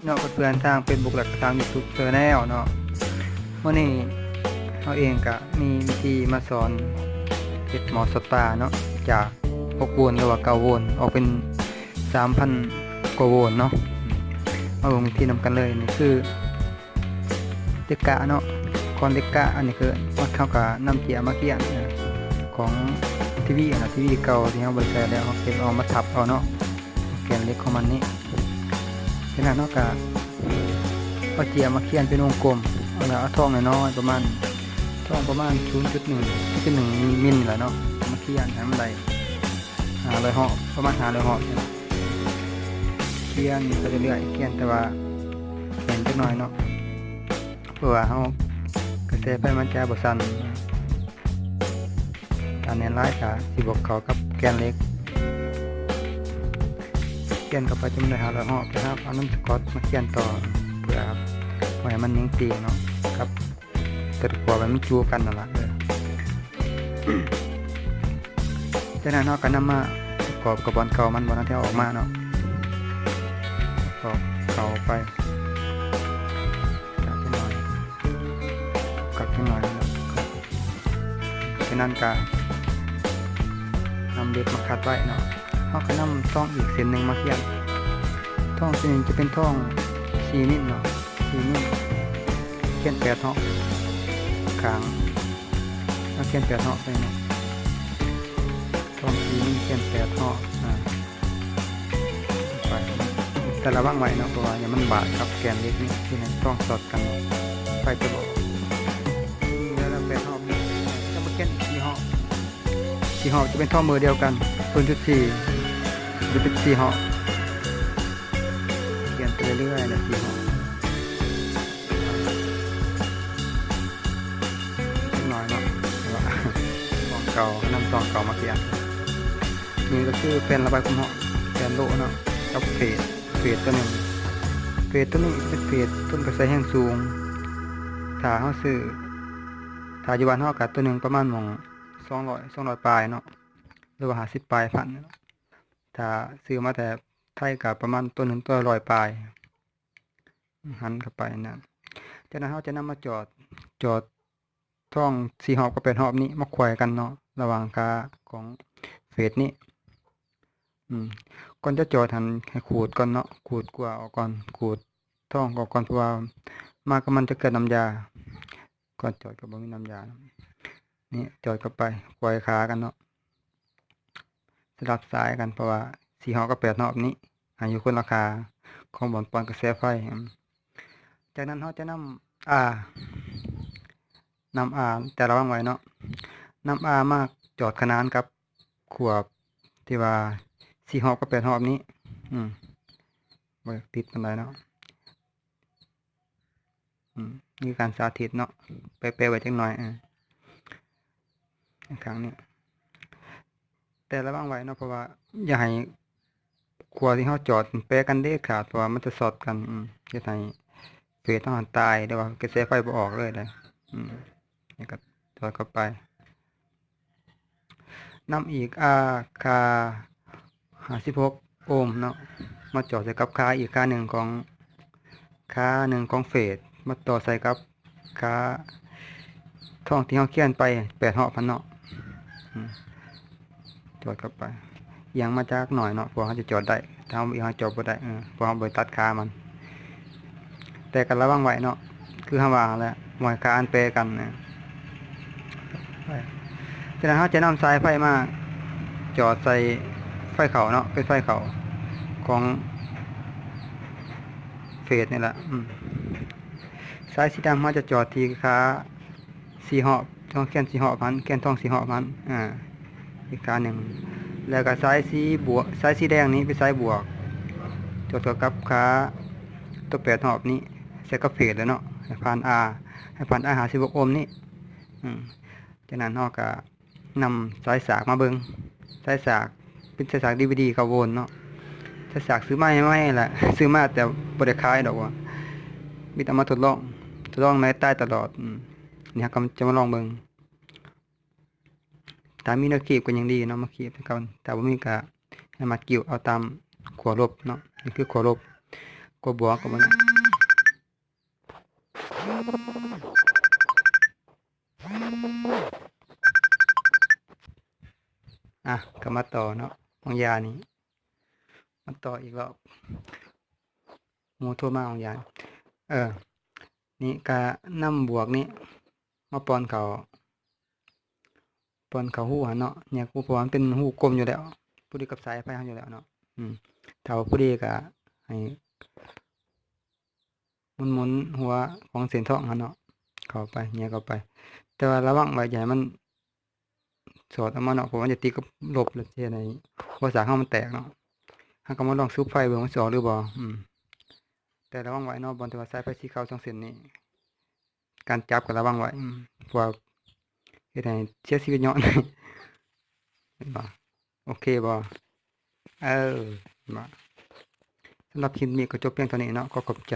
เนาะเพื่อนๆทางเป็นบุคลากรทาง YouTube เจอแนวเนาะมื้อนี้เราเองก็มีวิธีมาสอนเฮ็ดหมอสดปลาเนาะจาก6โวลต์หรือว่า9โวลต์ออกเป็น 3,000 กว่าโวลต์เนาะมาเบิ่งวิธีนำกันเลยนี่คือเด็กกะเนาะก่อนเด็กกะอันนี้คือวัดเข้ากับน้ำเจียมาเกียนของทีวีนะทีวีเก่าที่เฮาบ่ได้ใช้แล้วเฮาเก็บเอามาทับเอาเนาะแกนเล็กของมันนี่ฉะนั้นเนาะก็เอาเจียมาเขียนเป็นวงกลมเอาท่องน้อยๆประมาณท่องประมาณ 0.1 มิลแหละเนาะมาเขียนให้มันได้500เหาะประมาณ500เหาะเขียนไปเรื่อยๆเขียนแต่ว่าเขียนจักหน่อยเนาะเพื่อว่าเฮากระแสไฟมันจะบ่สั่นถ้าแน่นหลายก็สิบ่เข้ากับแกนเหล็กเขียนเข้าไปจนได้500เหาะนะครับเอาน้ำสก๊อตมาเขียนต่อเพื่อครับให้มันนิ่งตีเนาะครับแต่กว่ามันจูกันนั่นล่ะจากนั้นเฮาก็นำมาประกอบกับบอลเก่ามันบ่นั้นที่เอาออกมาเนาะก็เข้าไปจับจังหน่อยกับจังหน่อยเนาะจากนั้นก็นำเล็บมาคัดไว้เนาะเฮาก็นำท่องอีกเส้นหนึงมาเขียนท่องเส้นนึงจะเป็นท่อง4นิ้วเนาะ4นิ้วเขียน8เหาะข้างเอาเขียน8เหาะไปเนาะท่อง4นิ้วเขียน8เหาะไปแต่ระวังไว้เนาะเพราะว่าอย่ามันบาดกับแกนเล็กนี่ที่นั้นต้องสอดกันไฟจะบอกแล้ว8เหาะนี่จะมาเขียน4เหาะ4เหาะจะเป็นท่อมือเดียวกัน 0.4 จะเป็น4เหาะเขียนไปเรื่อยๆนะ4เหาะน้อยเนาะซองเก่านำซองเก่ามาเขียนนี่ก็คือเป็นระบายความร้อนแกนโลเนาะกับเฟสตัวหนึ่งเฟสตัวนี้เป็นเฟสต้นกระแสแห้งสูงถ้าเฮาซื้อถ้าอยู่บ้านเฮาก็ตัวหนึ่งประมาณหม่อง200ปลายเนาะหรือว่า50ปลายพันเนาะถ้าซื้อมาแต่ไทยก็ประมาณตัวหนึ่งตัว100ปลายหันเข้าไปนะจากนั้นเฮาจะนำมาจอดท่อง4หอบกับ8หอบนี้มาแขวนกันเนาะระหว่างขาของเฟสนี้ก่อนจะจอดหันให้ขูดก่อนเนาะขูดกว่าออกก่อนขูดท่องออกก่อนเพราะว่ามาก็มันจะเกิดน้ำยาก่อนจอดก็บ่มีน้ำยานี่จอดเข้าไปปล่อยขากันเนาะสลับสายกันเพราะว่า4หอบกับ8หอบนี้อยู่คนละขาของบ่อนปอนกระแสไฟจากนั้นเฮาจะนำแต่ระวังไว้เนาะนำมาจอดขนานกับขวบที่ว่า4หอบกับ8หอบนี้บ่ติดปานใดเนาะนี่การสาธิตเนาะแปะไว้จักหน่อยครั้งนี้แต่ระวังไว้เนาะเพราะว่าอย่าให้ขวบที่เฮาจอดแปะกันเด็ดขาดเพราะว่ามันจะสอดกันเฮ็ดให้เฟสต้องตายหรือว่ากระแสไฟบ่ออกเลยนี่ก็จอดเข้าไปนำอีกคา56โอห์มเนาะมาจอดใส่กับคาอีกคาหนึ่งของเฟสมาต่อใส่กับคาท่องที่เฮาเขียนไป8เหาะพันเนาะจอดเข้าไปเอียงมาจากหน่อยเนาะเพราะเฮาจะจอดได้ถ้าเฮาอีกเฮาจอดบ่ได้เพราะเฮาบ่ตัดขามันแต่ก็ระวังไว้เนาะคือเฮาว่าแหละหมอยขาอันเปกันนะฉะนั้นเฮาจะนำสายไฟมาจอดใส่ไฟเข้าเนาะเป็นไฟเข้าของเฟสนี่แหละสายสีดำเฮาจะจอดที่ขา4หอบท่องแกน4หอบพันแกนท่อง4หอบพันอีกขาหนึ่งแล้วก็สายสีแดงนี้เป็นสายบวกจอดกับขาตัว8หอบนี้ใส่กับเฟสเลยเนาะให้ผ่าน56โอห์มนี้จากนั้นเฮาก็นำสายสากมาเบิ่งสายสากเป็นสายสาก DVD 9โวลต์เนาะสายสากซื้อมาไม่แหละซื้อมาแต่บ่ได้ขายดอกว่ามีแต่มาทดลองในใต้ตลอดนี่ครับก็จะมาลองเบิ่งถ้ามีแนวคีบก็ยังดีเนาะมาคีบกันแต่บ่มีก็ให้มากิ้วเอาตามขั้วลบเนาะนี่คือขั้วลบ กดบวกกับมันก็มาต่อเนาะของยานี่มาต่ออีกรอบหมูโทรมาของยานี่กะนำบวกนี้มาปอนเขาหู้เนาะเนี่ยกูเพราะมันเป็นหู้กลมอยู่แล้วผู้ดีกับสายไฟอยู่แล้วเนาะเท่าผู้ดีก็ให้หมุนหัวของเส้นทองเนาะเข้าไปเนี่ยเข้าไปแต่ว่าระวังไว้อย่าให้มันสอดออกมาเนาะเพราะมันจะตีกับลบหรือเช่นในภาษาเฮามันแตกเนาะเฮาก็มาลองซุบไฟเบิ่งมันสิออกหรือบ่แต่ระวังไว้เนาะบนที่ว่าสายไฟสีขาว2เส้นนี้การจับก็ระวังไว้เพราะว่าเฮ็ดให้เสียชีวิตย้อนเห็นบ่โอเคบ่บ่สำหรับคลิปนี้ก็จบเพียงเท่านี้เนาะขอบใจ